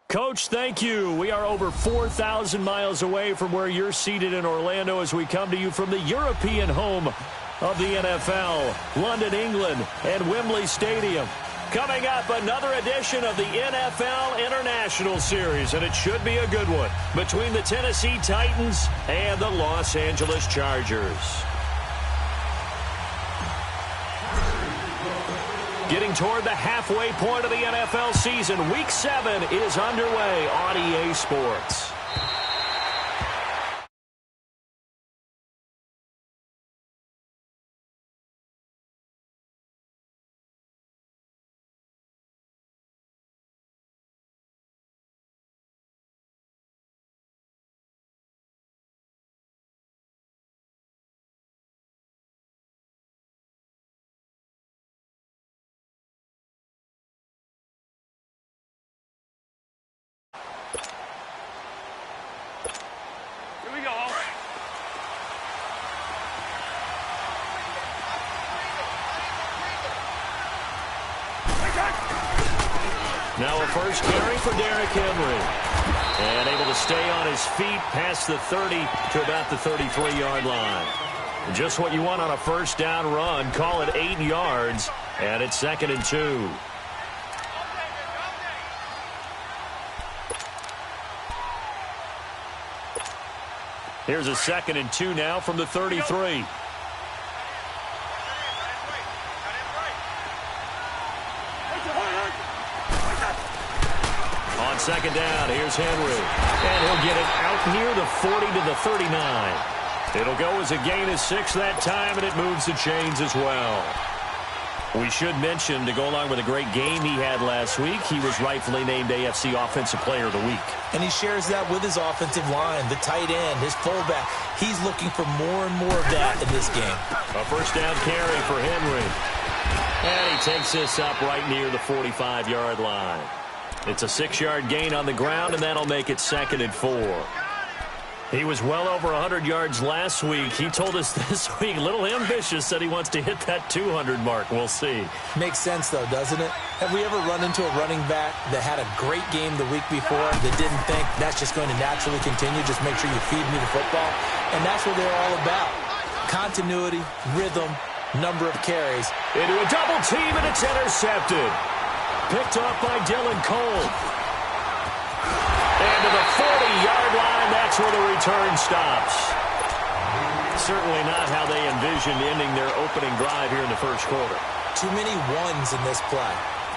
Coach, thank you. We are over 4,000 miles away from where you're seated in Orlando as we come to you from the European home of the NFL, London, England, and Wembley Stadium. Coming up, another edition of the NFL International Series, and it should be a good one, between the Tennessee Titans and the Los Angeles Chargers. Getting toward the halfway point of the NFL season, Week 7 is underway on EA Sports. Now a first carry for Derrick Henry. And able to stay on his feet past the 30 to about the 33-yard line. Just what you want on a first down run. Call it 8 yards. And it's 2nd and 2. Here's a 2nd and 2 now from the 33. On second down, here's Henry. And he'll get it out near the 40 to the 39. It'll go as a gain of 6 that time, and it moves the chains as well. We should mention, to go along with a great game he had last week, he was rightfully named AFC Offensive Player of the Week. And he shares that with his offensive line, the tight end, his fullback. He's looking for more and more of that in this game. A first down carry for Henry. And he takes this up right near the 45-yard line. It's a 6-yard gain on the ground, and that'll make it 2nd and 4. He was well over 100 yards last week. He told us this week, a little ambitious, said he wants to hit that 200 mark. We'll see. Makes sense, though, doesn't it? Have we ever run into a running back that had a great game the week before that didn't think that's just going to naturally continue? Just make sure you feed me the football. And that's what they're all about. Continuity, rhythm, number of carries. Into a double team, and it's intercepted. Picked up by Dylan Cole. And to the 40-yard line, that's where the return stops. Certainly not how they envisioned ending their opening drive here in the first quarter. Too many ones in this play.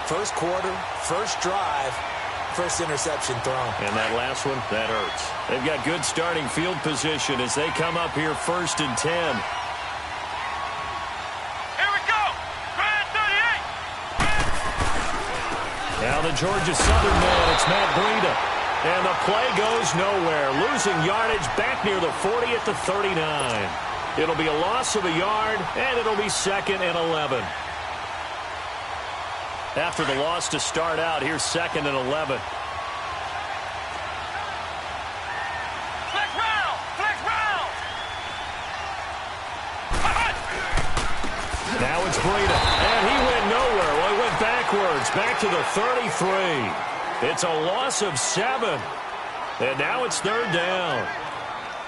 First quarter, first drive, first interception thrown. And that last one, that hurts. They've got good starting field position as they come up here 1st and 10. Now the Georgia Southern man, it's Matt Breida. And the play goes nowhere. Losing yardage back near the 40 at the 39. It'll be a loss of a yard, and it'll be 2nd and 11. After the loss to start out, here's 2nd and 11. Now it's Breida, and he went nowhere. Well, he went backwards, back to the 33. It's a loss of 7, and now it's 3rd down.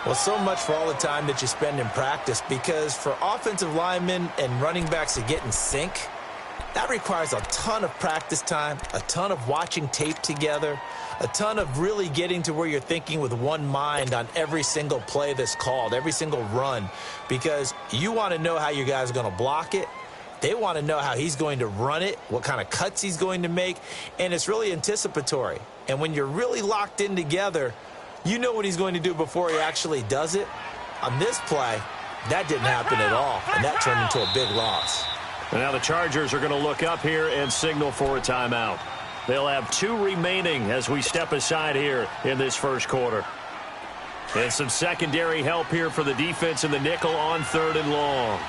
Well, so much for all the time that you spend in practice, because for offensive linemen and running backs to get in sync, that requires a ton of practice time, a ton of watching tape together, a ton of really getting to where you're thinking with one mind on every single play that's called, every single run, because you want to know how your guy's going to block it. They want to know how he's going to run it, what kind of cuts he's going to make, and it's really anticipatory. And when you're really locked in together, you know what he's going to do before he actually does it. On this play, that didn't happen at all, and that turned into a big loss. And now the Chargers are going to look up here and signal for a timeout. They'll have 2 remaining as we step aside here in this first quarter. And some secondary help here for the defense in the nickel on 3rd and long.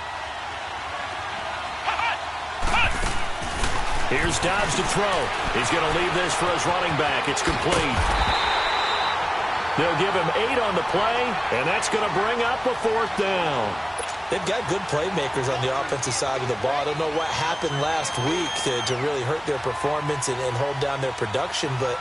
Here's Dobbs to throw. He's going to leave this for his running back. It's complete. They'll give him 8 on the play, and that's going to bring up a 4th down. They've got good playmakers on the offensive side of the ball. I don't know what happened last week to really hurt their performance and hold down their production, but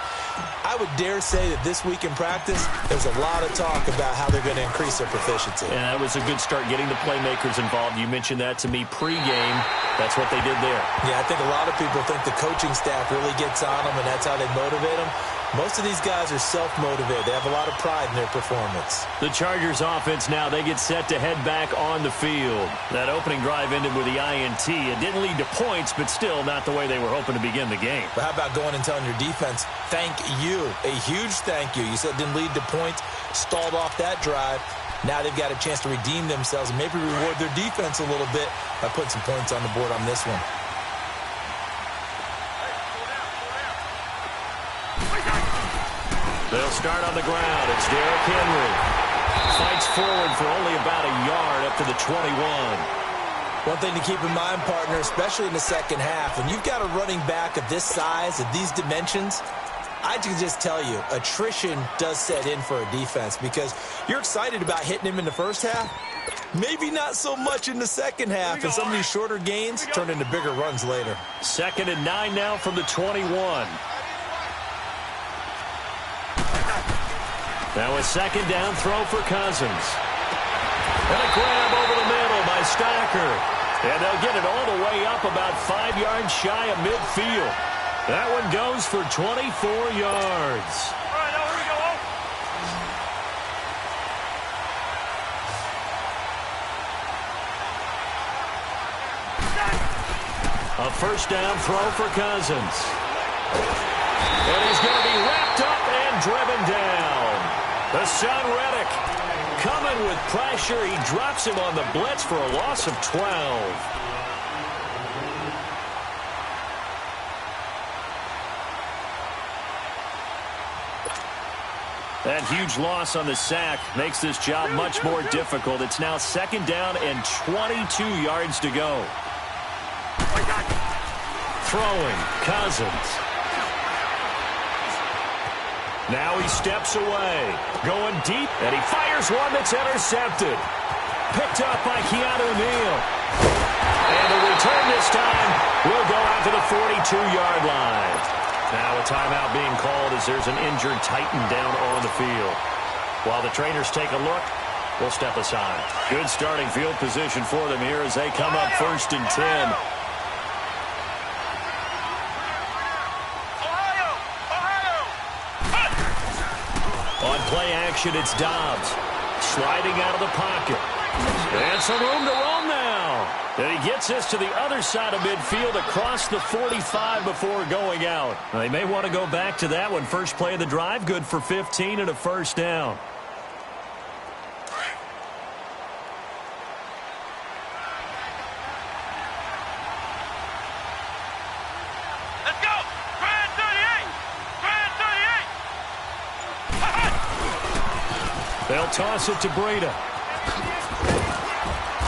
I would dare say that this week in practice, there's a lot of talk about how they're going to increase their proficiency. And that was a good start, getting the playmakers involved. You mentioned that to me pregame. That's what they did there. Yeah, I think a lot of people think the coaching staff really gets on them, and that's how they motivate them. Most of these guys are self-motivated. They have a lot of pride in their performance. The Chargers offense now, they get set to head back on the field. That opening drive ended with the INT. It didn't lead to points, but still not the way they were hoping to begin the game. But how about going and telling your defense, thank you, a huge thank you. You said it didn't lead to points, stalled off that drive. Now they've got a chance to redeem themselves and maybe reward their defense a little bit by putting some points on the board on this one. They'll start on the ground. It's Derrick Henry. Fights forward for only about a yard up to the 21. One thing to keep in mind, partner, especially in the second half, when you've got a running back of this size, of these dimensions, I can just tell you, attrition does set in for a defense because you're excited about hitting him in the first half. Maybe not so much in the second half, and some of these shorter gains turn into bigger runs later. 2nd and 9 now from the 21. Now a second down throw for Cousins. And a grab over the middle by Stacker. And they'll get it all the way up about 5 yards shy of midfield. That one goes for 24 yards. All right, now here we go. A first down throw for Cousins. And he's going to be wrapped up and driven down. The son Reddick coming with pressure. He drops him on the blitz for a loss of 12. That huge loss on the sack makes this job much more difficult. It's now 2nd down and 22 yards to go. Throwing, Cousins. Now he steps away. Going deep, and he fires one that's intercepted. Picked up by Keanu Neal. And the return this time will go out to the 42-yard line. Now a timeout being called as there's an injured Titan down on the field. While the trainers take a look, we'll step aside. Good starting field position for them here as they come up 1st and 10. On play action, it's Dobbs. Sliding out of the pocket. And some room to roam now. And he gets this to the other side of midfield across the 45 before going out. They may want to go back to that one. First play of the drive, good for 15 and a first down. Let's go. Grand 38. Grand 38. They'll toss it to Breida.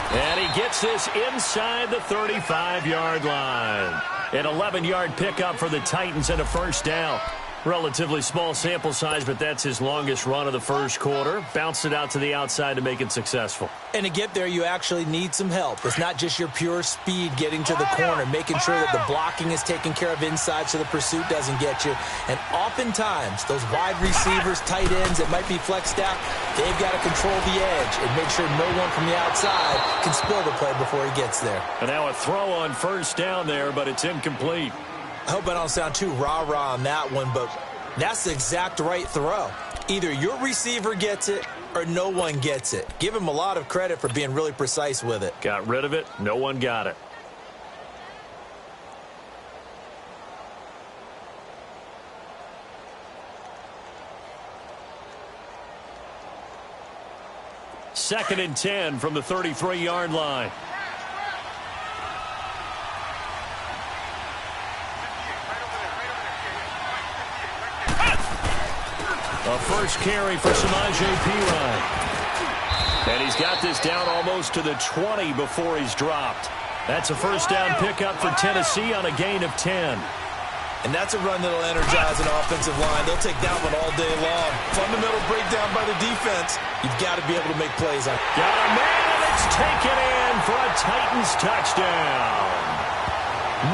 And he gets this inside the 35-yard line. An 11-yard pickup for the Titans and a first down. Relatively small sample size, but that's his longest run of the first quarter. Bounced it out to the outside to make it successful. And to get there, you actually need some help. It's not just your pure speed getting to the corner, making sure that the blocking is taken care of inside so the pursuit doesn't get you. And oftentimes, those wide receivers, tight ends that might be flexed out, they've got to control the edge and make sure no one from the outside can spill the play before he gets there. And now a throw on first down there, but it's incomplete. I hope I don't sound too rah-rah on that one, but that's the exact right throw. Either your receiver gets it or no one gets it. Give him a lot of credit for being really precise with it. Got rid of it. No one got it. Second and 10 from the 33-yard line. A first carry for Samaje Perine. And he's got this down almost to the 20 before he's dropped. That's a first down pickup for Tennessee on a gain of 10. And that's a run that'll energize an offensive line. They'll take that one all day long. Fundamental breakdown by the defense. You've got to be able to make plays on it. Got a man in the It's taken in for a Titans touchdown.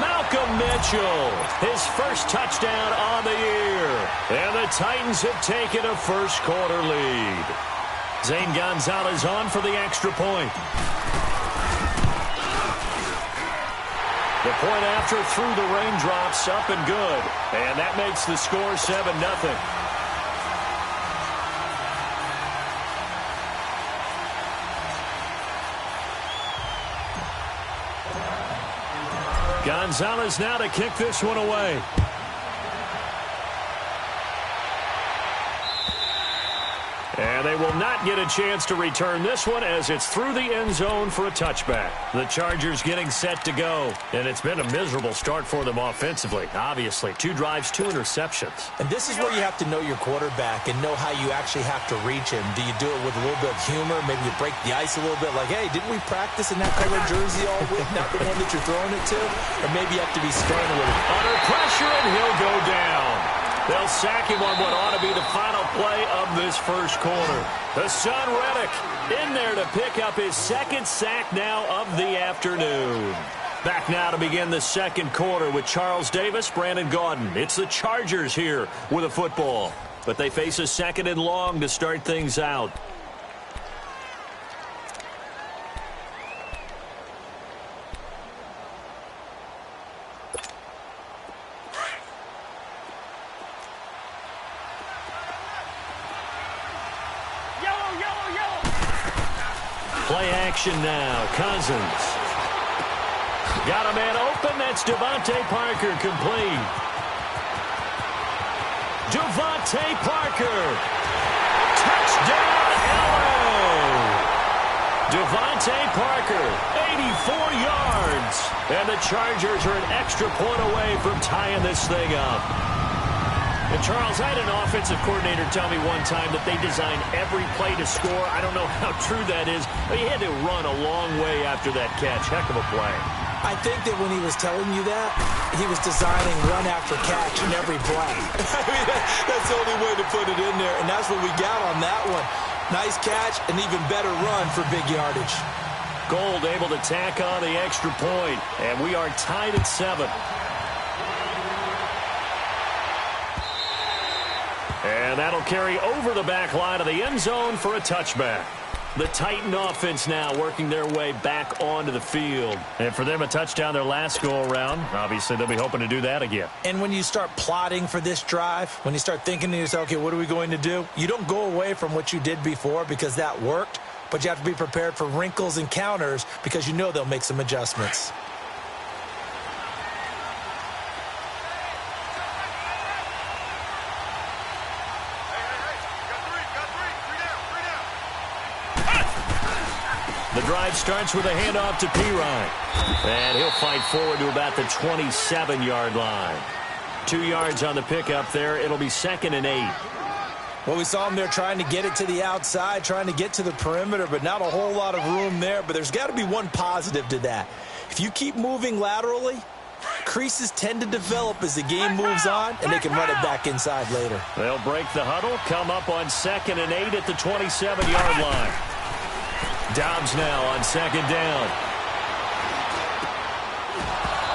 Malcolm Mitchell, his first touchdown on the year. And the Titans have taken a first-quarter lead. Zane Gonzalez on for the extra point. The point after through the raindrops, up and good. And that makes the score 7-0. Gonzalez now to kick this one away. And they will not get a chance to return this one as it's through the end zone for a touchback. The Chargers getting set to go. And it's been a miserable start for them offensively. Obviously, 2 drives, 2 interceptions. And this is where you have to know your quarterback and know how you actually have to reach him. Do you do it with a little bit of humor? Maybe you break the ice a little bit like, hey, didn't we practice in that color jersey all week? Not the one that you're throwing it to? Or maybe you have to be stern with it. Under pressure, and he'll go down. They'll sack him on what ought to be the final play of this first quarter. Hassan Reddick in there to pick up his second sack now of the afternoon. Back now to begin the second quarter with Charles Davis, Brandon Gaudin. It's the Chargers here with a football. But they face a 2nd and long to start things out. Play action now. Cousins. Got a man open. That's Devontae Parker complete. Devontae Parker. Touchdown, LA. Devontae Parker, 84 yards. And the Chargers are an extra point away from tying this thing up. And Charles, I had an offensive coordinator tell me one time that they design every play to score. I don't know how true that is, but he had to run a long way after that catch. Heck of a play. I think that when he was telling you that, he was designing run after catch in every play. I mean, that's the only way to put it in there, and that's what we got on that one. Nice catch, an even better run for big yardage. Gold able to tack on the extra point, and we are tied at 7. And that'll carry over the back line of the end zone for a touchback. The Titan offense now working their way back onto the field. And for them, a touchdown their last go-around. Obviously, they'll be hoping to do that again. And when you start plotting for this drive, when you start thinking to yourself, okay, what are we going to do? You don't go away from what you did before because that worked, but you have to be prepared for wrinkles and counters because you know they'll make some adjustments. The drive starts with a handoff to Pirine. And he'll fight forward to about the 27-yard line. 2 yards on the pickup there. It'll be 2nd and 8. Well, we saw him there trying to get it to the outside, trying to get to the perimeter, but not a whole lot of room there. But there's got to be one positive to that. If you keep moving laterally, creases tend to develop as the game moves on, and they can run it back inside later. They'll break the huddle, come up on 2nd and 8 at the 27-yard line. Dobbs now on 2nd down.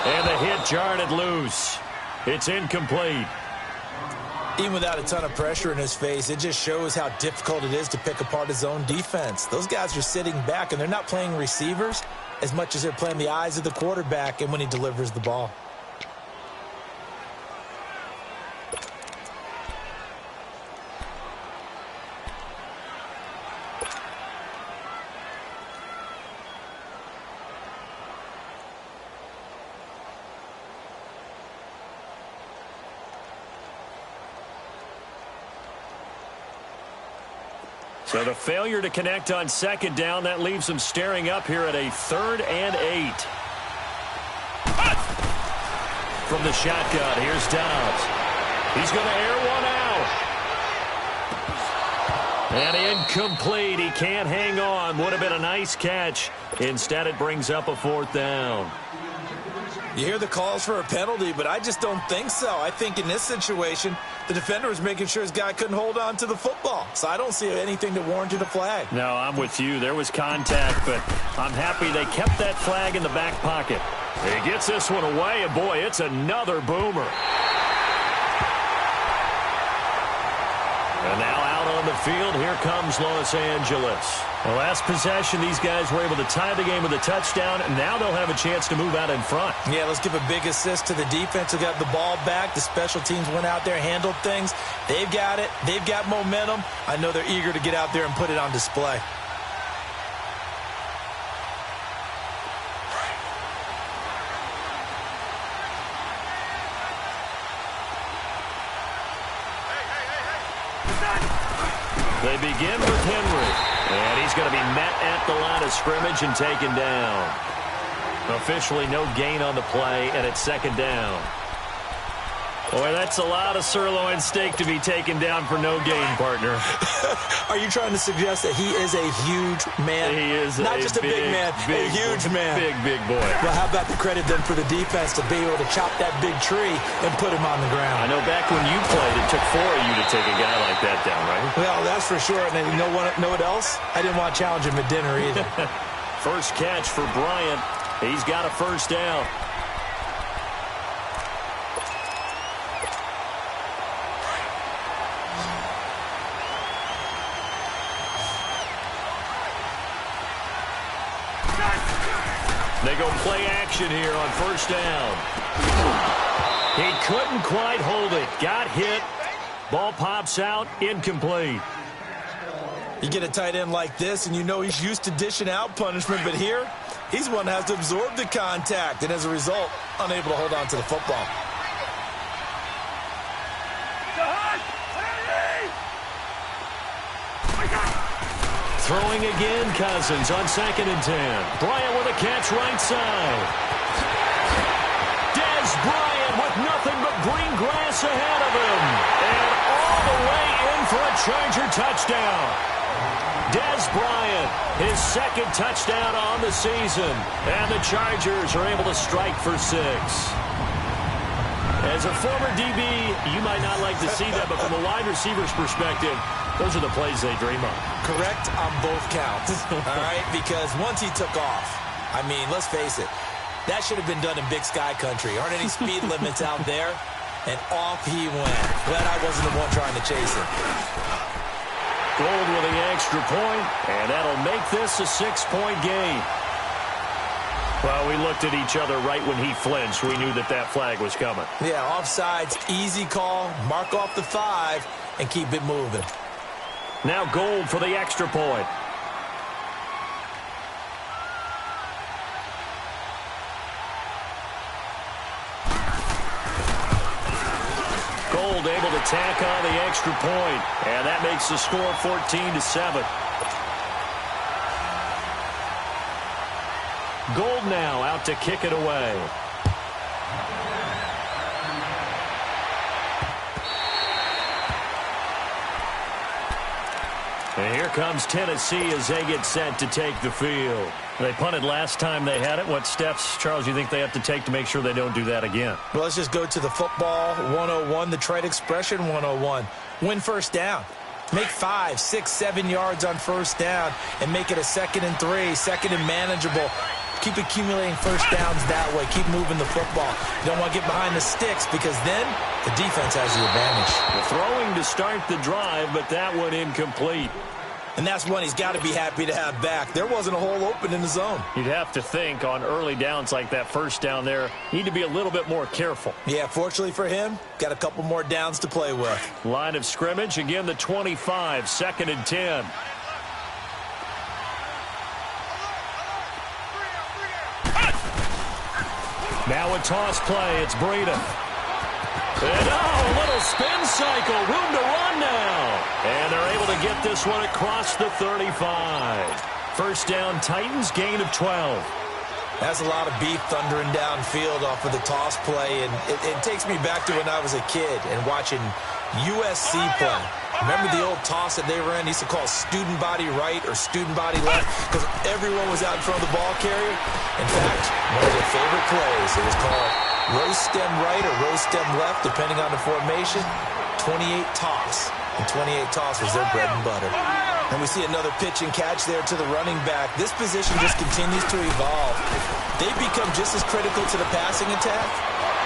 And the hit jarred it loose. It's incomplete. Even without a ton of pressure in his face, it just shows how difficult it is to pick apart his own defense. Those guys are sitting back, and they're not playing receivers as much as they're playing the eyes of the quarterback and when he delivers the ball. So the failure to connect on 2nd down, that leaves them staring up here at a 3rd and 8. From the shotgun, here's Dobbs. He's going to air one out. And incomplete. He can't hang on. Would have been a nice catch. Instead, it brings up a 4th down. You hear the calls for a penalty, but I just don't think so. I think in this situation, the defender was making sure his guy couldn't hold on to the football. So I don't see anything that warranted a flag. No, I'm with you. There was contact, but I'm happy they kept that flag in the back pocket. He gets this one away, and boy, it's another boomer. And now out on the field, here comes Los Angeles. The last possession, these guys were able to tie the game with a touchdown, and now they'll have a chance to move out in front. Yeah, let's give a big assist to the defense who got the ball back. The special teams went out there, handled things. They've got it. They've got momentum. I know they're eager to get out there and put it on display. They begin with Henry, and he's going to be met at the line of scrimmage and taken down. Officially no gain on the play, and it's second down. Boy, that's a lot of sirloin steak to be taken down for no gain, partner. Are you trying to suggest that he is a huge man? He is not just a big man, a huge man. Big boy. Well, how about the credit then for the defense to be able to chop that big tree and put him on the ground? I know back when you played, it took 4 of you to take a guy like that down, right? Well, that's for sure. And then you know what else? I didn't want to challenge him at dinner either. First catch for Bryant. He's got a first down. They go play action here on first down. He couldn't quite hold it. Got hit. Ball pops out. Incomplete. You get a tight end like this, and you know he's used to dishing out punishment, but here, he's the one that has to absorb the contact, and as a result, unable to hold on to the football. Throwing again, Cousins on 2nd and 10. Bryant with a catch right side. Dez Bryant with nothing but green grass ahead of him. And all the way in for a Charger touchdown. Dez Bryant, his second touchdown on the season. And the Chargers are able to strike for 6. As a former DB, you might not like to see that, but from a wide receiver's perspective, those are the plays they dream of. Correct on both counts, all right? Because once he took off, I mean, let's face it, that should have been done in Big Sky Country. Aren't any speed limits out there? And off he went. Glad I wasn't the one trying to chase him. Gold with the extra point, and that'll make this a 6-point game. Well, we looked at each other right when he flinched. We knew that that flag was coming. Yeah, offsides, easy call, mark off the 5, and keep it moving. Now Gold for the extra point. Gold able to tack on the extra point, and that makes the score 14-7. Gold now out to kick it away. And here comes Tennessee as they get set to take the field. They punted last time they had it. What steps, Charles, you think they have to take to make sure they don't do that again? Well, let's just go to the football 101, the trade expression 101. Win first down. Make 5, 6, 7 yards on first down and make it a 2nd and 3, 2nd and manageable. Keep accumulating first downs that way. Keep moving the football. You don't want to get behind the sticks because then the defense has the advantage. The throwing to start the drive, but that one incomplete. And that's one he's got to be happy to have back. There wasn't a hole open in the zone. You'd have to think on early downs like that first down there, need to be a little bit more careful. Yeah, fortunately for him, got a couple more downs to play with. Line of scrimmage, again the 25, 2nd and 10. Now a toss play, it's Breida. And a little spin cycle, room to run now. And they're able to get this one across the 35. First down, Titans, gain of 12. That's a lot of beef thundering downfield off of the toss play, and it takes me back to when I was a kid and watching USC play. Remember the old toss that they ran? They used to call student body right or student body left because everyone was out in front of the ball carrier. In fact, One of their favorite plays. It was called rose stem right or rose stem left, depending on the formation. 28 toss. And 28 toss was their bread and butter. And we see another pitch and catch there to the running back. This position just continues to evolve. They've become just as critical to the passing attack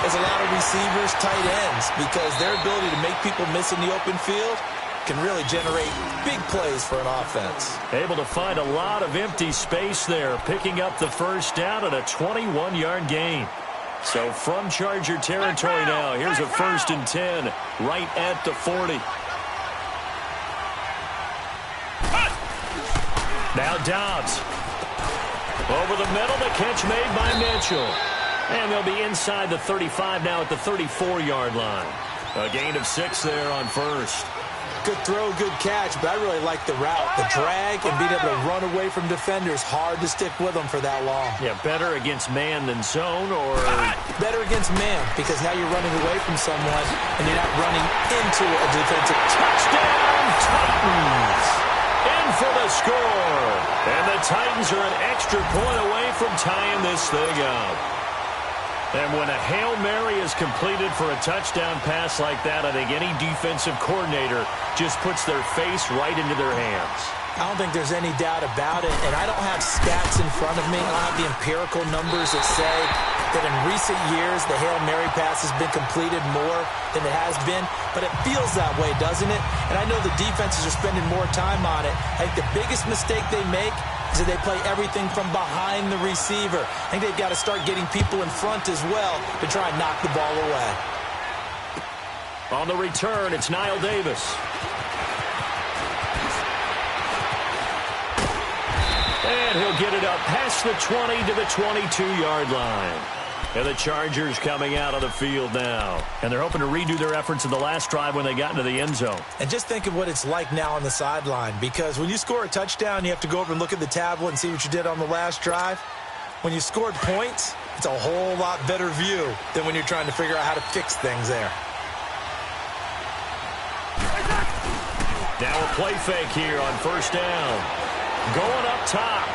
as a lot of receivers, tight ends, because their ability to make people miss in the open field can really generate big plays for an offense. Able to find a lot of empty space there, picking up the first down at a 21-yard gain. So from Charger territory now, here's a 1st and 10 right at the 40. Now Dobbs. Over the middle, the catch made by Mitchell. And they'll be inside the 35 now at the 34-yard line. A gain of 6 there on first. Good throw, good catch, but I really like the route. The drag and being able to run away from defenders. Hard to stick with them for that long. Yeah, better against man than zone, or? Better against man, because now you're running away from someone and you're not running into a defensive. Touchdown, Titans! In for the score. And the Titans are an extra point away from tying this thing up. And when a Hail Mary is completed for a touchdown pass like that, I think any defensive coordinator just puts their face right into their hands. I don't think there's any doubt about it, and I don't have stats in front of me. I don't have the empirical numbers that say that in recent years the Hail Mary pass has been completed more than it has been, but it feels that way, doesn't it? And I know the defenses are spending more time on it. I think the biggest mistake they make is that they play everything from behind the receiver. I think they've got to start getting people in front as well to try and knock the ball away. On the return, it's Niall Davis. And he'll get it up past the 20 to the 22-yard line. And the Chargers coming out of the field now. And they're hoping to redo their efforts in the last drive when they got into the end zone. And just think of what it's like now on the sideline, because when you score a touchdown, you have to go over and look at the tablet and see what you did on the last drive. When you scored points, it's a whole lot better view than when you're trying to figure out how to fix things there. Now a play fake here on first down. Going up top.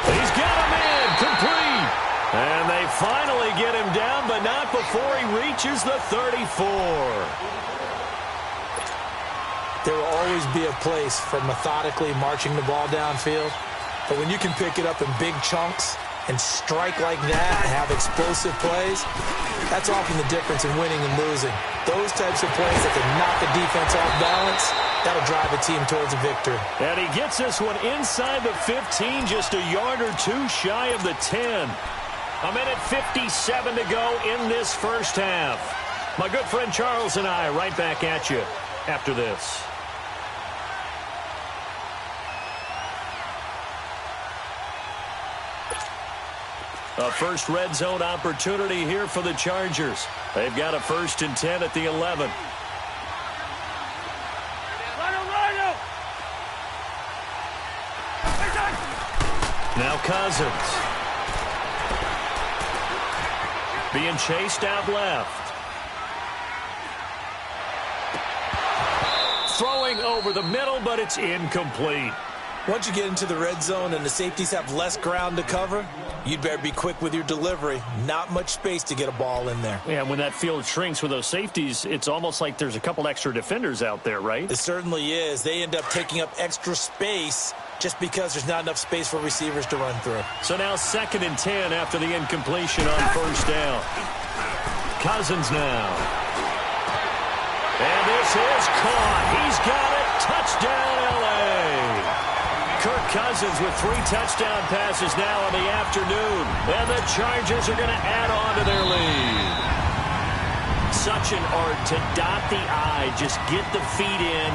He's got him in. Complete. And they finally get him down, but not before he reaches the 34. There will always be a place for methodically marching the ball downfield. But when you can pick it up in big chunks and strike like that and have explosive plays, that's often the difference in winning and losing. Those types of plays that can knock a defense off balance, that'll drive a team towards a victory. And he gets this one inside the 15, just a yard or two shy of the 10. A minute 57 to go in this first half. My good friend Charles and I right back at you after this. A first red zone opportunity here for the Chargers. They've got a 1st and 10 at the 11. Now Cousins. Being chased out left. Throwing over the middle, but it's incomplete. Once you get into the red zone and the safeties have less ground to cover, you'd better be quick with your delivery. Not much space to get a ball in there. Yeah, when that field shrinks with those safeties, it's almost like there's a couple extra defenders out there, right? It certainly is. They end up taking up extra space just because there's not enough space for receivers to run through. So now 2nd and 10 after the incompletion on first down. Cousins now. And this is caught. He's got it. Touchdown, L.A. Kirk Cousins with 3 touchdown passes now in the afternoon. And the Chargers are going to add on to their lead. Such an art to dot the I, just get the feet in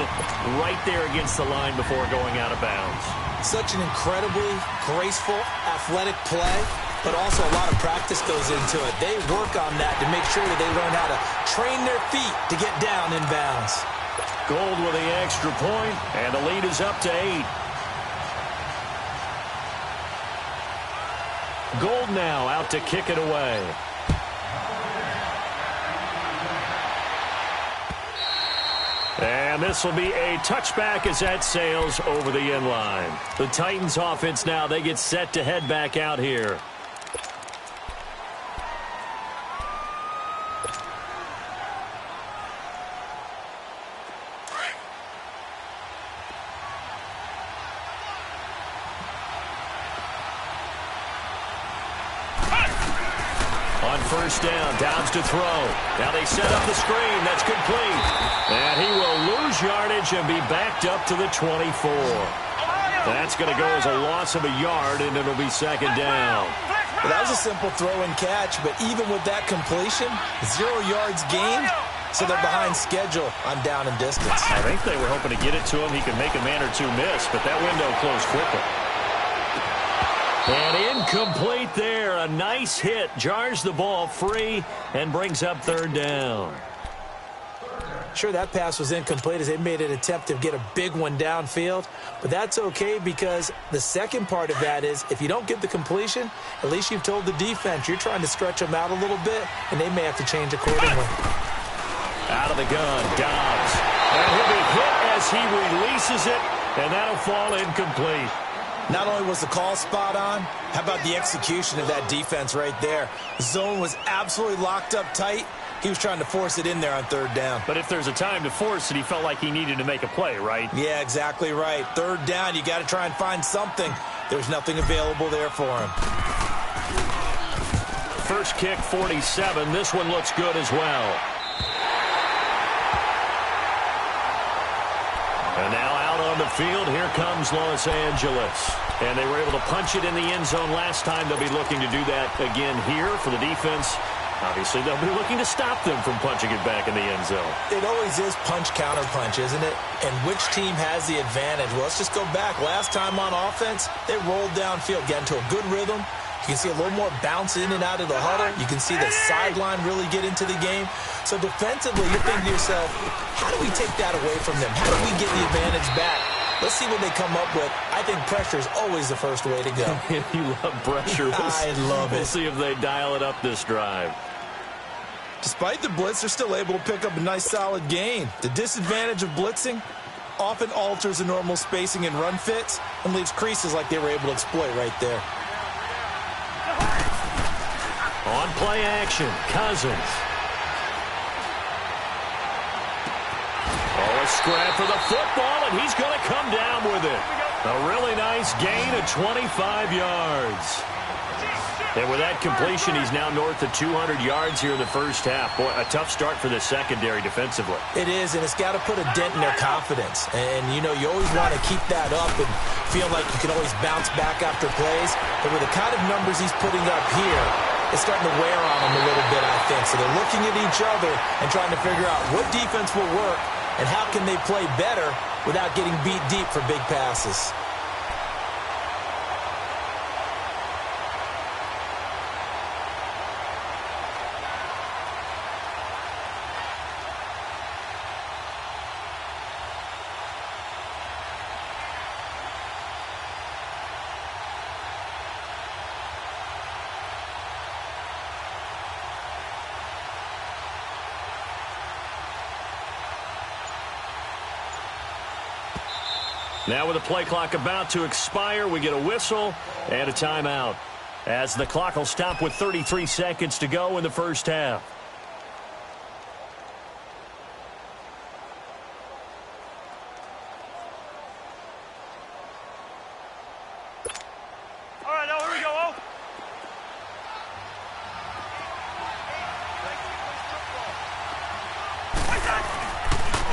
right there against the line before going out of bounds. Such an incredibly graceful, athletic play, but also a lot of practice goes into it. They work on that to make sure that they learn how to train their feet to get down in bounds. Gold with the extra point, and the lead is up to 8. Gold now out to kick it away. And this will be a touchback as that sails over the end line. The Titans offense now, they get set to head back out here. first down. Downs to throw. Now they set up the screen. That's complete. And he will lose yardage and be backed up to the 24. That's going to go as a loss of a yard, and it'll be second down. Well, that was a simple throw and catch, but even with that completion, 0 yards gained, so they're behind schedule on down and distance. I think they were hoping to get it to him. He could make a man or two miss, but that window closed quickly. And incomplete there. A nice hit. Jars the ball free and brings up third down. Sure, that pass was incomplete as they made an attempt to get a big one downfield, but that's okay because the second part of that is if you don't get the completion, at least you've told the defense you're trying to stretch them out a little bit, and they may have to change accordingly. Out of the gun, Dobbs. And he'll be hit as he releases it, and that'll fall incomplete. Not only was the call spot on, how about the execution of that defense right there? The zone was absolutely locked up tight. He was trying to force it in there on third down. But if there's a time to force it, he felt like he needed to make a play, right? Yeah, exactly right. Third down, you got to try and find something. There's nothing available there for him. First kick, 47. This one looks good as well. And now out on the field, here comes Los Angeles. And they were able to punch it in the end zone last time. They'll be looking to do that again here for the defense. Obviously, they'll be looking to stop them from punching it back in the end zone. It always is punch-counter-punch, isn't it? And which team has the advantage? Well, let's just go back. Last time on offense, they rolled downfield, got into a good rhythm. You can see a little more bounce in and out of the huddle. You can see the sideline really get into the game. So defensively, you're thinking to yourself, how do we take that away from them? How do we get the advantage back? Let's see what they come up with. I think pressure is always the first way to go. You love pressure. I love it. We'll see if they dial it up this drive. Despite the blitz, they're still able to pick up a nice solid gain. The disadvantage of blitzing often alters the normal spacing and run fits and leaves creases like they were able to exploit right there. On play action, Cousins. Oh, a scrap for the football, and he's going to come down with it. A really nice gain of 25 yards. And with that completion, he's now north of 200 yards here in the first half. Boy, a tough start for the secondary defensively. It is, and it's got to put a dent in their confidence. And, you know, you always want to keep that up and feel like you can always bounce back after plays. But with the kind of numbers he's putting up here, it's starting to wear on them a little bit, I think. So they're looking at each other and trying to figure out what defense will work and how can they play better without getting beat deep for big passes. Now with the play clock about to expire, we get a whistle and a timeout, as the clock will stop with 33 seconds to go in the first half. All right, now here we go, oh.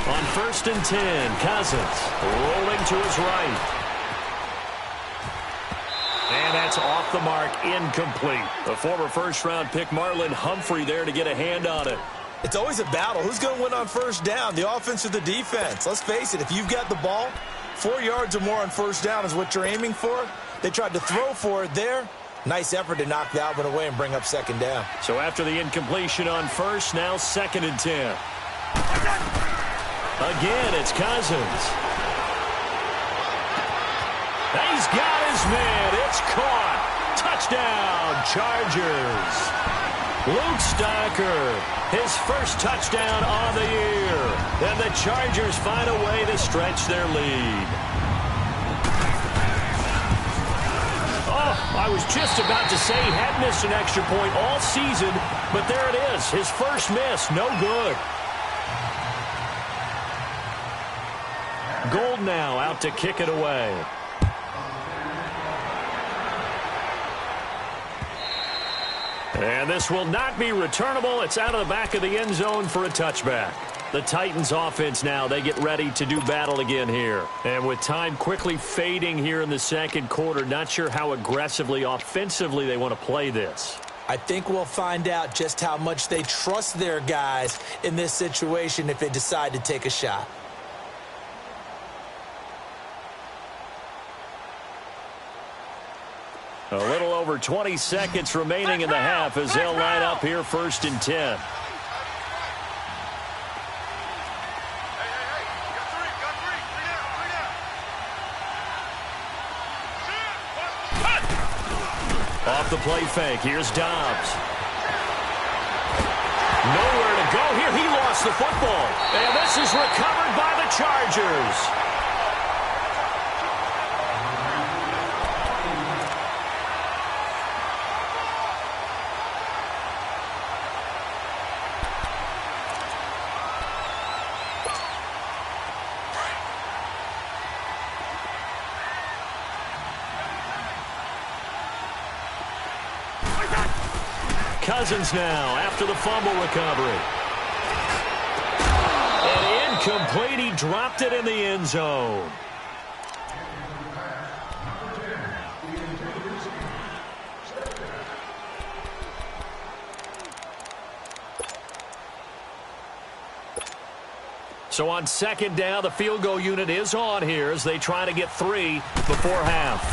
On 1st and 10, Cousins rolling to his right. And that's off the mark, incomplete. The former first-round pick Marlon Humphrey there to get a hand on it. It's always a battle. Who's going to win on first down, the offense or the defense? Let's face it, if you've got the ball, 4 yards or more on first down is what you're aiming for. They tried to throw for it there. Nice effort to knock that one away and bring up second down. So after the incompletion on first, now 2nd and 10. Again, it's Cousins. He's got his man. It's caught. Touchdown, Chargers. Luke Stocker, his first touchdown on the year. And the Chargers find a way to stretch their lead. Oh, I was just about to say he had missed an extra point all season, but there it is. His first miss, no good. Gold now out to kick it away. And this will not be returnable. It's out of the back of the end zone for a touchback. The Titans offense now, they get ready to do battle again here. And with time quickly fading here in the second quarter, not sure how aggressively, offensively they want to play this. I think we'll find out just how much they trust their guys in this situation if they decide to take a shot. A little over 20 seconds remaining in the half as they'll line up here 1st and 10. Off the play fake. Here's Dobbs. Nowhere to go here. He lost the football. And this is recovered by the Chargers. Cousins now after the fumble recovery. And incomplete. He dropped it in the end zone. So on 2nd down, the field goal unit is on here as they try to get 3 before half.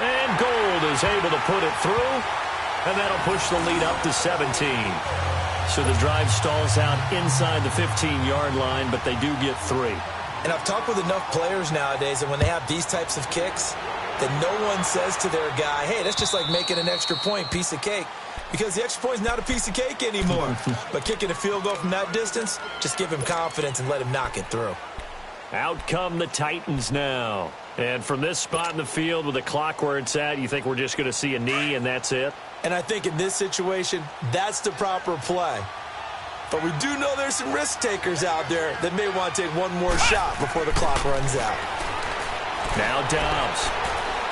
And Gold is able to put it through. And that'll push the lead up to 17. So the drive stalls out inside the 15-yard line, but they do get 3. And I've talked with enough players nowadays, and when they have these types of kicks, that no one says to their guy, hey, that's just like making an extra point, piece of cake. Because the extra point is not a piece of cake anymore. But kicking a field goal from that distance, just give him confidence and let him knock it through. Out come the Titans now. And from this spot in the field with the clock where it's at, you think we're just going to see a knee and that's it? And I think in this situation, that's the proper play. But we do know there's some risk takers out there that may want to take one more shot before the clock runs out. Now Dobbs.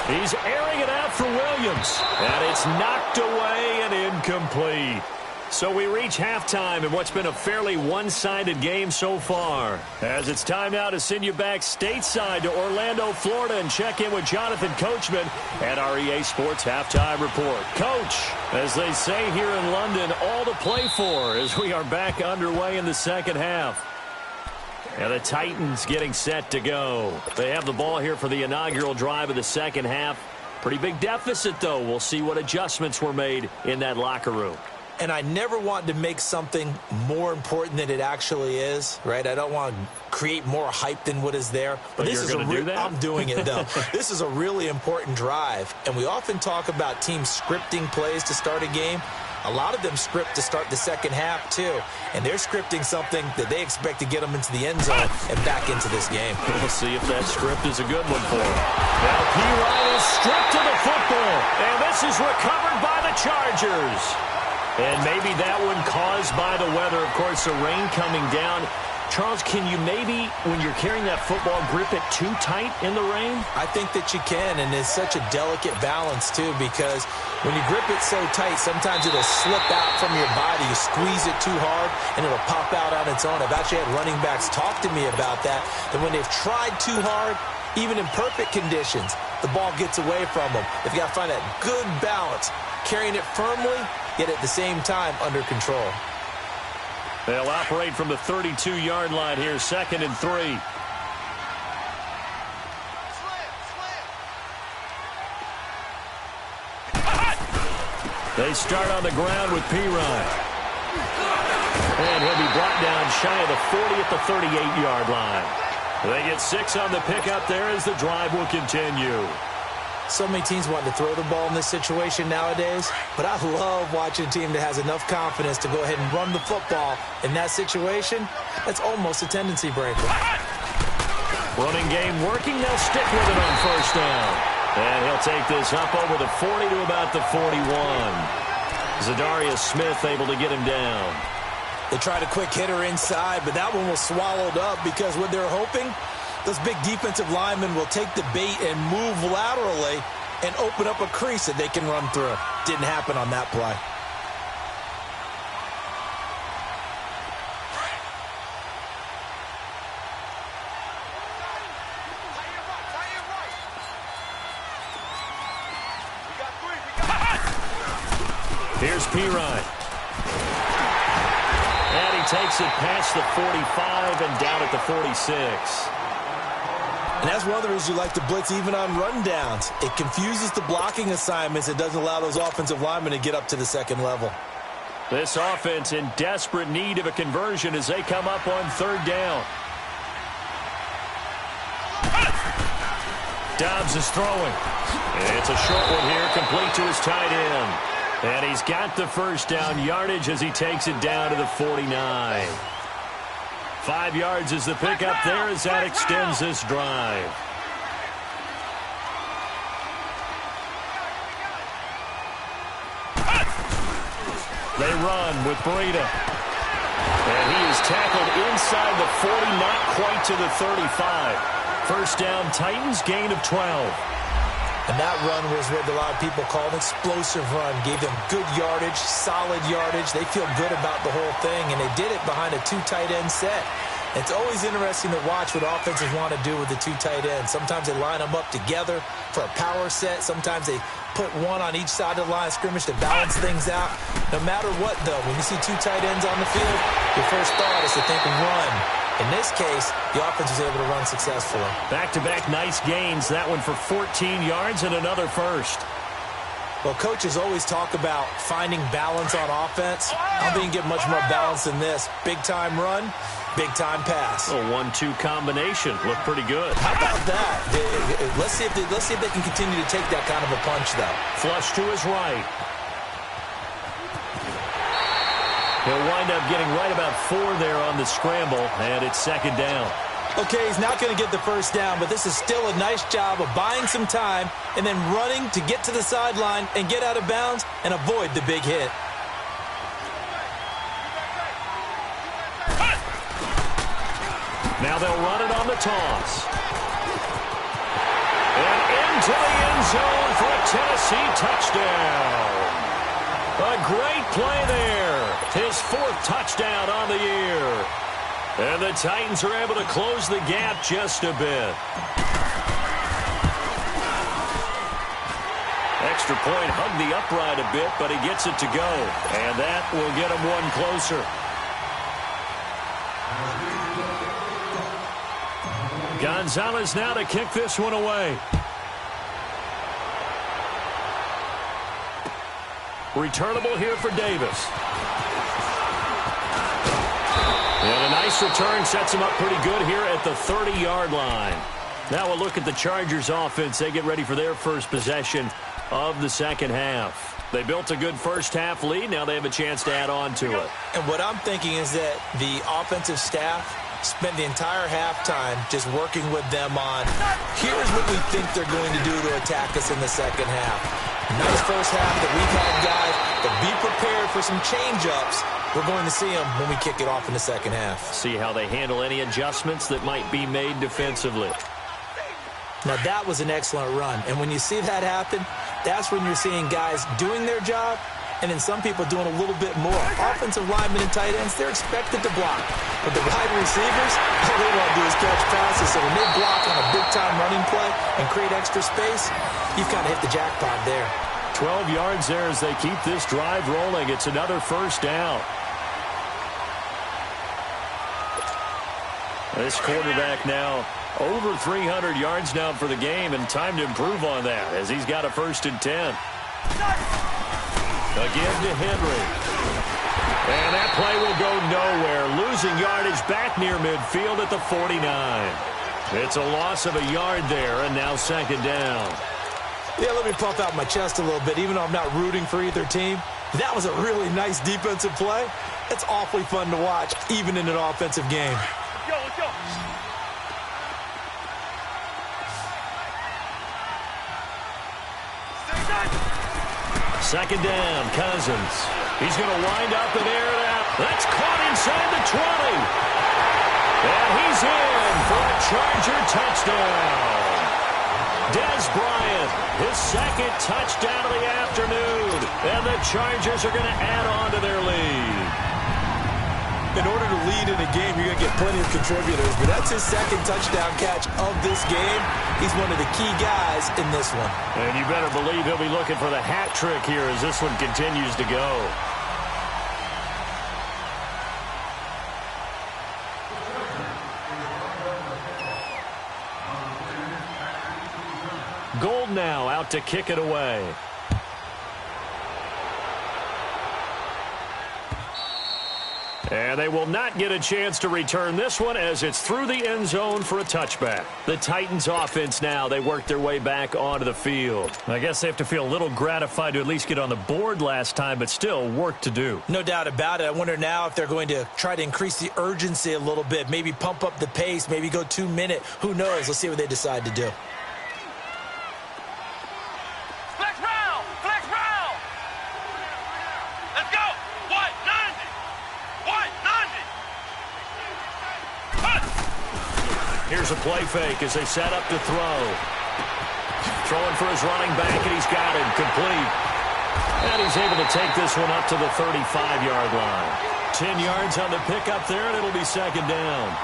He's airing it out for Williams. And it's knocked away and incomplete. So we reach halftime in what's been a fairly one-sided game so far. As it's time now to send you back stateside to Orlando, Florida, and check in with Jonathan Coachman at our EA Sports Halftime Report. Coach, as they say here in London, all to play for as we are back underway in the second half. And the Titans getting set to go. They have the ball here for the inaugural drive of the second half. Pretty big deficit, though. We'll see what adjustments were made in that locker room. And I never want to make something more important than it actually is, right? I don't want to create more hype than what is there. But this you're going to do that? I'm doing it, though. This is a really important drive. And we often talk about teams scripting plays to start a game. A lot of them script to start the second half, too. And they're scripting something that they expect to get them into the end zone and back into this game. We'll see if that script is a good one for them. Now P-Ryan is stripped to the football. And this is recovered by the Chargers. And maybe that one caused by the weather. Of course, the rain coming down. Charles, can you maybe, when you're carrying that football, grip it too tight in the rain? I think that you can, and it's such a delicate balance, too, because when you grip it so tight, sometimes it'll slip out from your body. You squeeze it too hard, and it'll pop out on its own. I've actually had running backs talk to me about that when they've tried too hard, even in perfect conditions, the ball gets away from them. They've got to find that good balance, carrying it firmly, yet at the same time under control. They'll operate from the 32-yard line here, 2nd and 3. They start on the ground with P-Ryan. And he'll be brought down shy of the 40 at the 38-yard line. They get 6 on the pickup there as the drive will continue. So many teams want to throw the ball in this situation nowadays, but I love watching a team that has enough confidence to go ahead and run the football in that situation. That's almost a tendency breaker. Running game working. They'll stick with it on 1st down. And he'll take this up over the 40 to about the 41. Zadarius Smith able to get him down. They tried a quick hitter inside, but that one was swallowed up because what they're hoping, those big defensive linemen will take the bait and move laterally and open up a crease that they can run through. Didn't happen on that play. Here's Pirine. And he takes it past the 45 and down at the 46. And that's one of the reasons you like to blitz even on rundowns. It confuses the blocking assignments. It doesn't allow those offensive linemen to get up to the second level. This offense in desperate need of a conversion as they come up on third down. Dobbs is throwing. It's a short one here, complete to his tight end. And he's got the first down yardage as he takes it down to the 49. 5 yards is the pickup there as that extends this drive. They run with Breida. And he is tackled inside the 40, not quite to the 35. First down, Titans, gain of 12. And that run was what a lot of people call an explosive run. Gave them good yardage, solid yardage. They feel good about the whole thing, and they did it behind a 2 tight end set. It's always interesting to watch what offenses want to do with the 2 tight ends. Sometimes they line them up together for a power set. Sometimes they put one on each side of the line of scrimmage to balance things out. No matter what, though, when you see 2 tight ends on the field, your first thought is to think run. In this case, the offense was able to run successfully. Back-to-back nice gains. That one for 14 yards and another first. Well, coaches always talk about finding balance on offense. I don't think you can get much more balance than this. Big-time run, big-time pass. A 1-2 combination. Looked pretty good. How about that? Let's see if they can continue to take that kind of a punch, though. Flush to his right. He'll wind up getting right about 4 there on the scramble, and it's second down. Okay, he's not going to get the first down, but this is still a nice job of buying some time and then running to get to the sideline and get out of bounds and avoid the big hit. Now they'll run it on the toss. And into the end zone for a Tennessee touchdown. A great play there. His 4th touchdown on the year. And the Titans are able to close the gap just a bit. Extra point hugged the upright a bit, but he gets it to go. And that will get him one closer. Gonzalez now to kick this one away. Returnable here for Davis. And a nice return sets him up pretty good here at the 30-yard line. Now we'll look at the Chargers offense. They get ready for their first possession of the second half. They built a good first-half lead. Now they have a chance to add on to it. And what I'm thinking is that the offensive staff spent the entire halftime just working with them on, here's what we think they're going to do to attack us in the second half. Nice first half that we've had, guys, but be prepared for some change-ups. We're going to see them when we kick it off in the second half. See how they handle any adjustments that might be made defensively. Now, that was an excellent run. And when you see that happen, that's when you're seeing guys doing their job and then some people doing a little bit more. Offensive linemen and tight ends, they're expected to block. But the wide receivers, all they want to do is catch passes. So when they block on a big-time running play and create extra space, you've kind of hit the jackpot there. 12 yards there as they keep this drive rolling. It's another first down. This quarterback now over 300 yards now for the game, and time to improve on that as he's got a 1st and 10. Again to Henry. And that play will go nowhere. Losing yardage back near midfield at the 49. It's a loss of a yard there, and now second down. Yeah, let me puff out my chest a little bit, even though I'm not rooting for either team. That was a really nice defensive play. It's awfully fun to watch, even in an offensive game. Let's go. Second down, Cousins. He's going to wind up and air it out. That's caught inside the 20. And he's in for a Charger touchdown. Dez Bryant His second touchdown of the afternoon. And the Chargers are going to add on to their lead. In order to lead in a game, you're going to get plenty of contributors, but that's his second touchdown catch of this game. He's one of the key guys in this one. And you better believe he'll be looking for the hat trick here as this one continues to go. Gold now out to kick it away. And they will not get a chance to return this one as it's through the end zone for a touchback. The Titans offense now, they work their way back onto the field. I guess they have to feel a little gratified to at least get on the board last time, but still work to do. No doubt about it. I wonder now if they're going to try to increase the urgency a little bit, maybe pump up the pace, maybe go 2-minute. Who knows? Let's see what they decide to do. Flex round! Flex round! Let's go! What? 90! What? 90! Cut! Here's a play fake as they set up to throw. Throwing for his running back, and he's got him complete. And he's able to take this one up to the 35-yard line. 10 yards on the pickup there, and it'll be second down.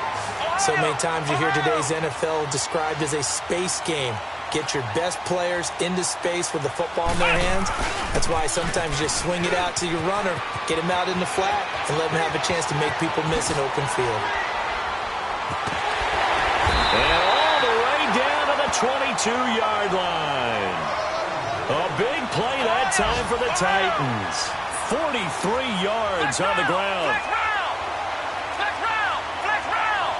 So many times you hear today's NFL described as a space game. Get your best players into space with the football in their hands. That's why sometimes you just swing it out to your runner, get him out in the flat, and let him have a chance to make people miss an open field. And all the way down to the 22-yard line. A big play that time for the Titans. 43 yards on the ground. Flex round! Flex round! Flex round!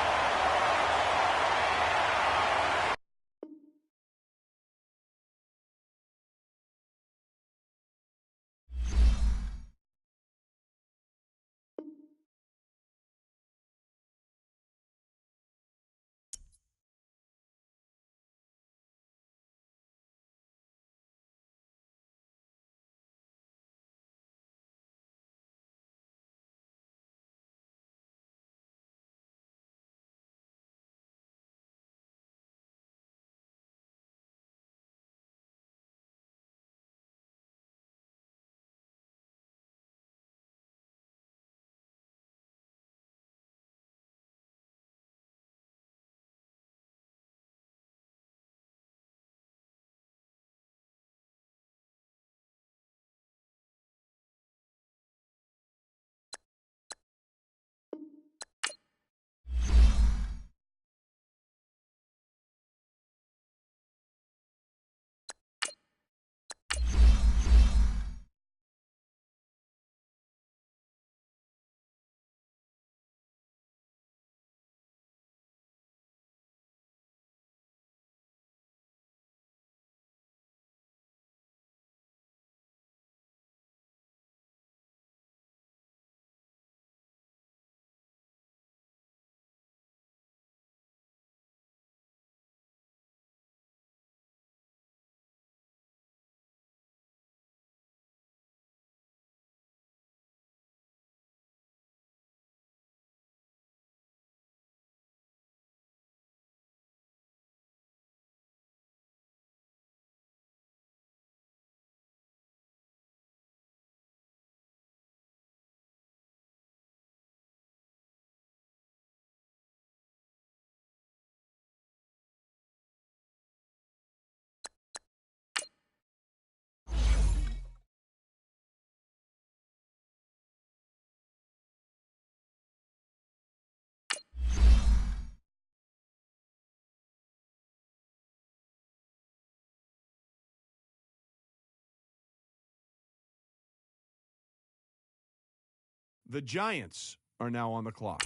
The Giants are now on the clock.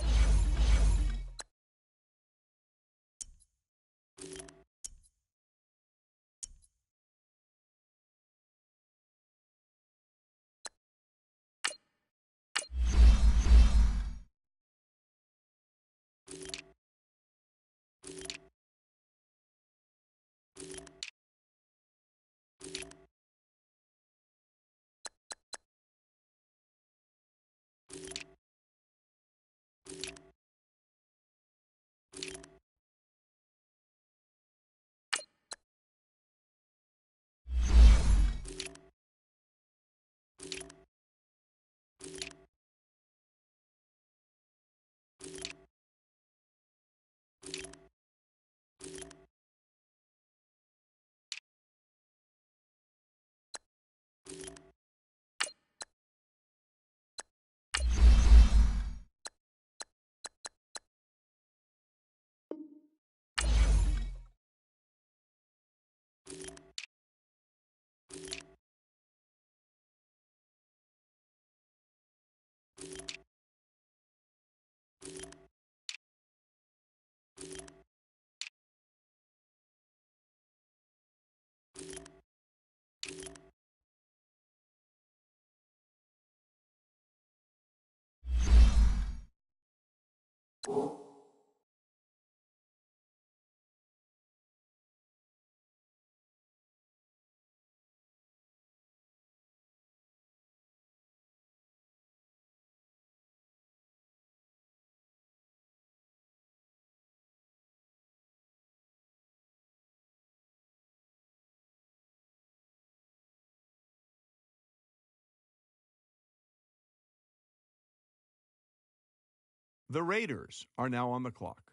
The Raiders are now on the clock.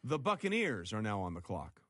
The Buccaneers are now on the clock.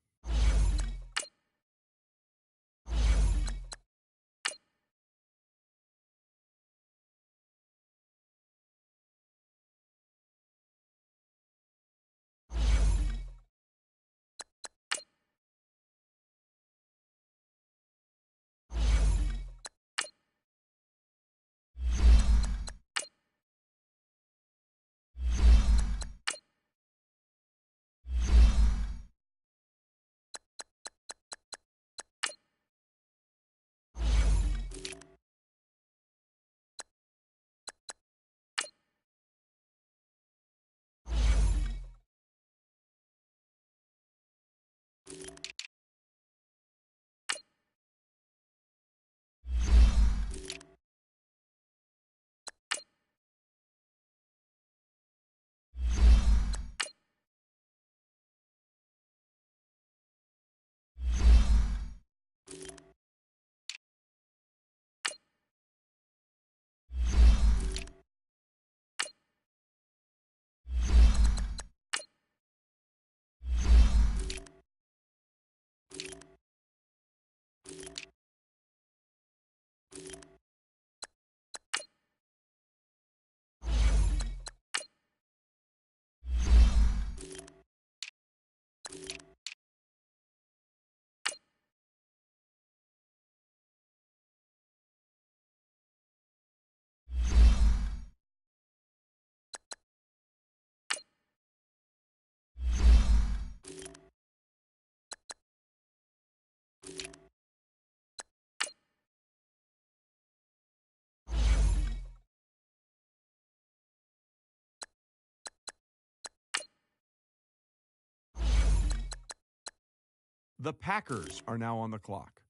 The Packers are now on the clock.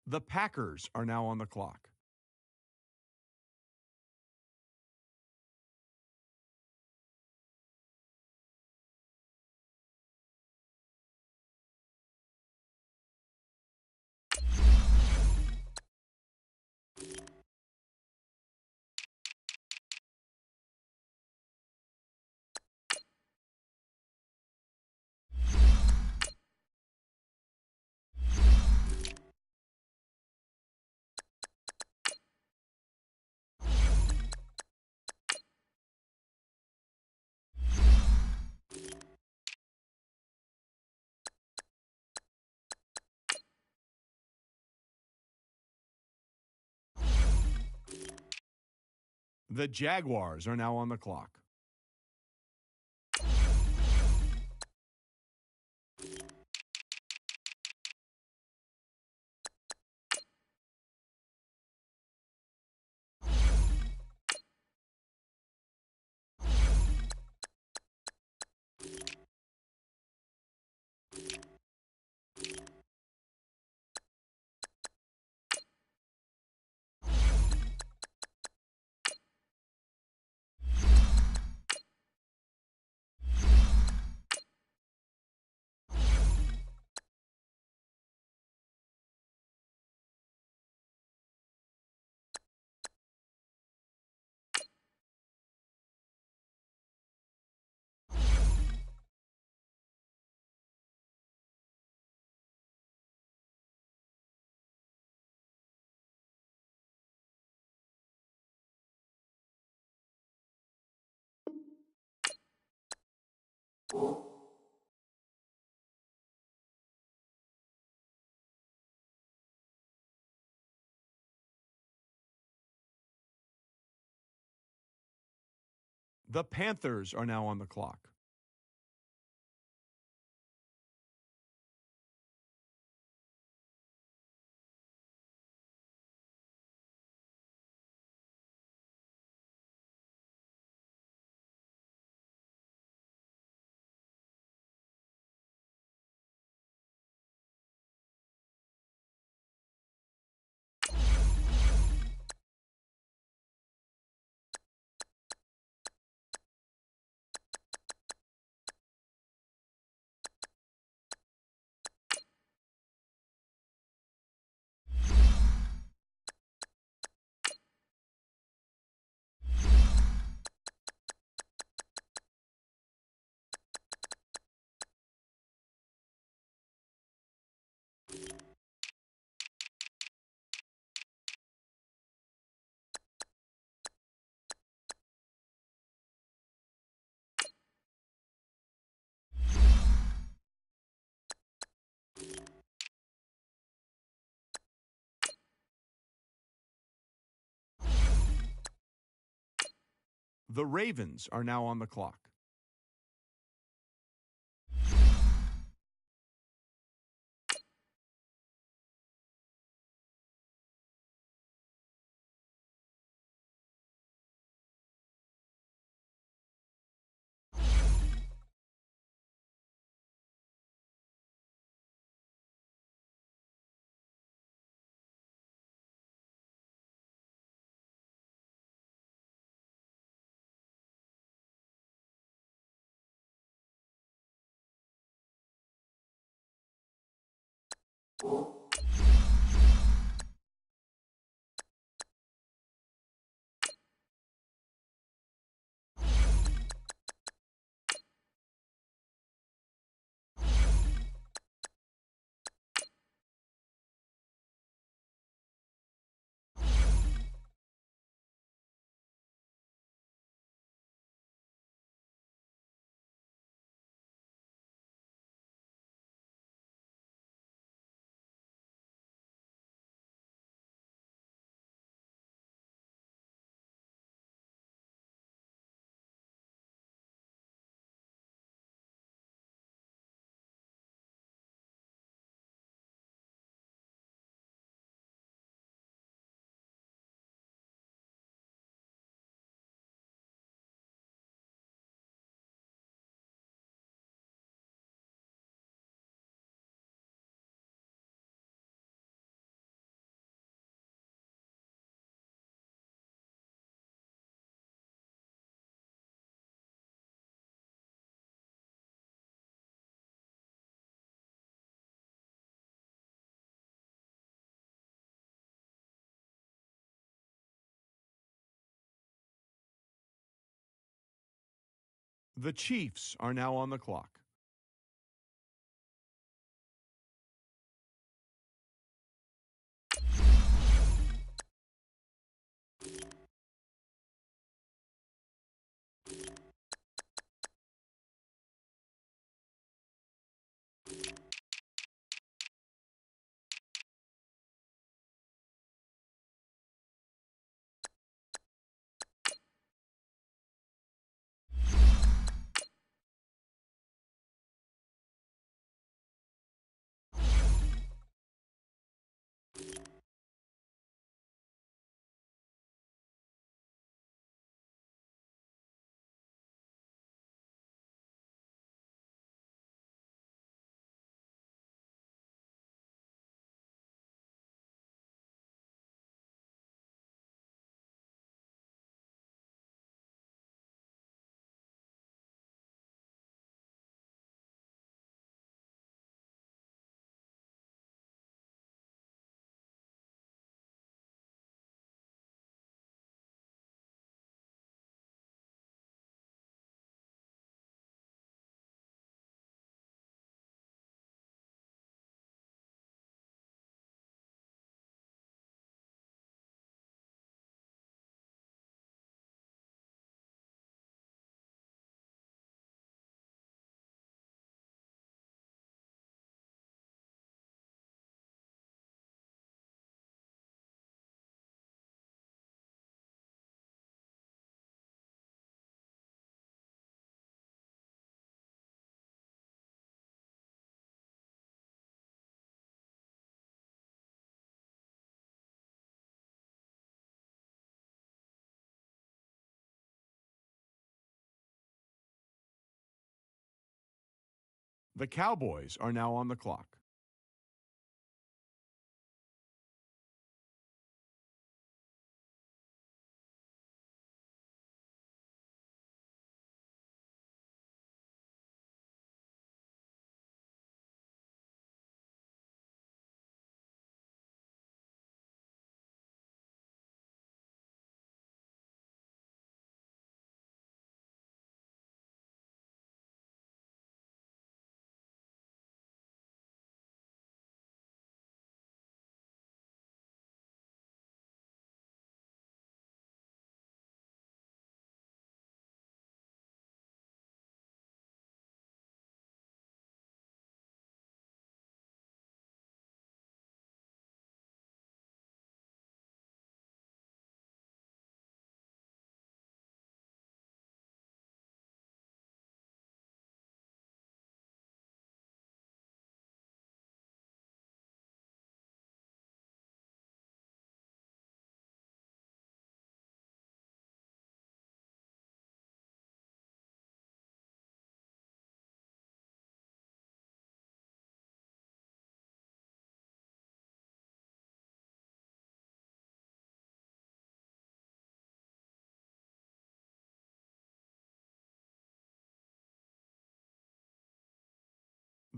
The Packers are now on the clock. The Jaguars are now on the clock. The Panthers are now on the clock. The Ravens are now on the clock. The Chiefs are now on the clock. The Cowboys are now on the clock.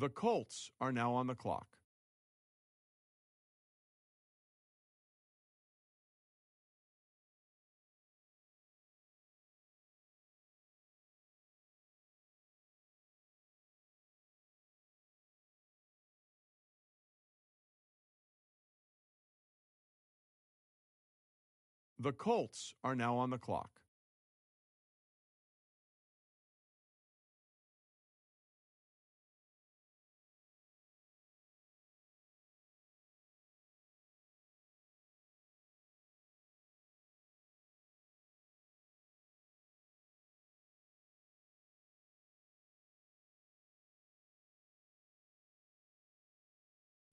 The Colts are now on the clock. The Colts are now on the clock.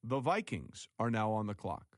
The Vikings are now on the clock.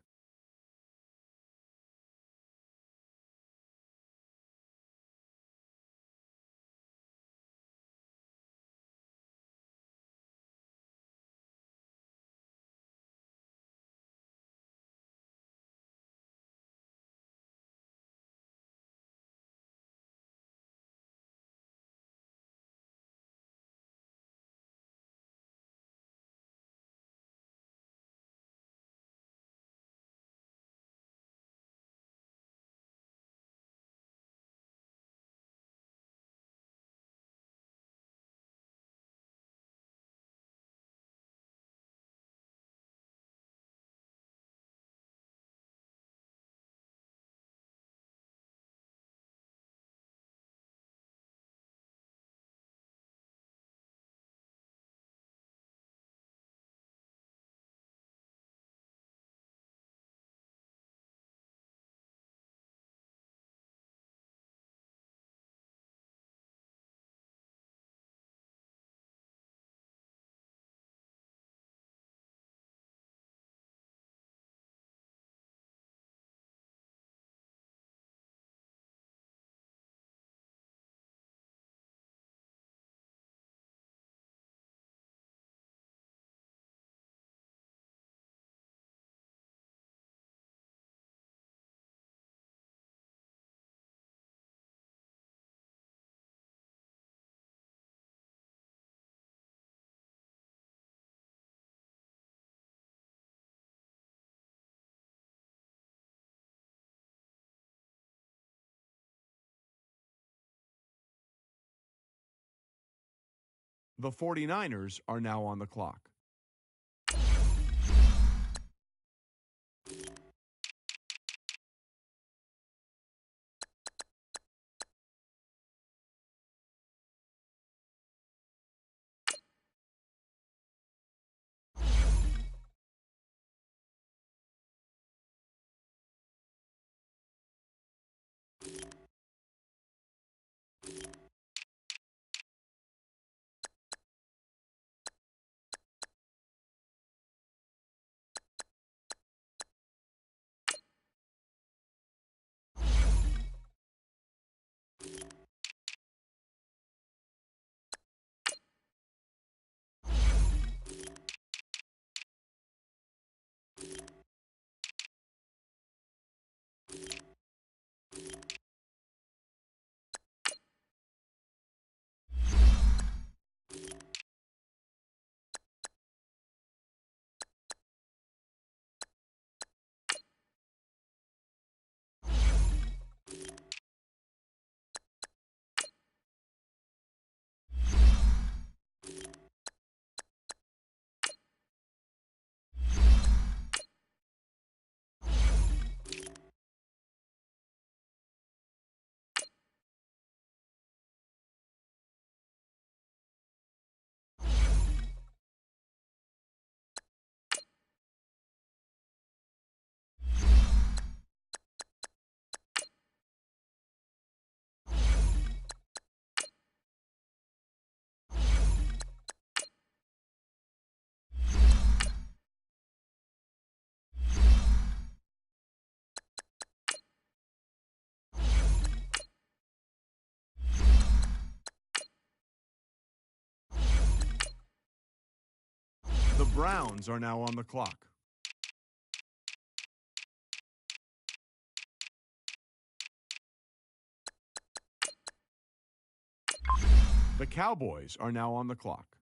The 49ers are now on the clock. The Browns are now on the clock. The Cowboys are now on the clock.